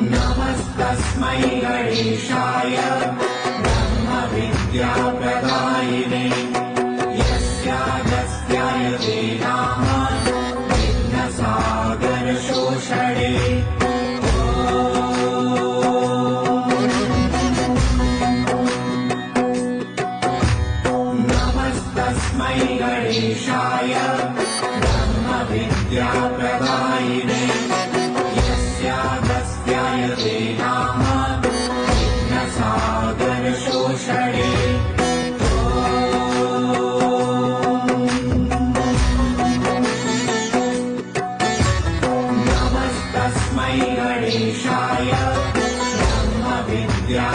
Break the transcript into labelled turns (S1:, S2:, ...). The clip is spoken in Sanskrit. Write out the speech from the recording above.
S1: नमस्तस्मै गणेशाय ब्रह्मविद्याप्रदायिने यस्यागस्त्याय नाम विघ्नसागरशोषणे नमस्तस्मै गणेशाय ब्रह्मविद्याप्रदायिने यस्यागस्त्याय नाम विघ्नसागरशोषणे नमस्तस्मै गणेशाय ब्रह्मविद्या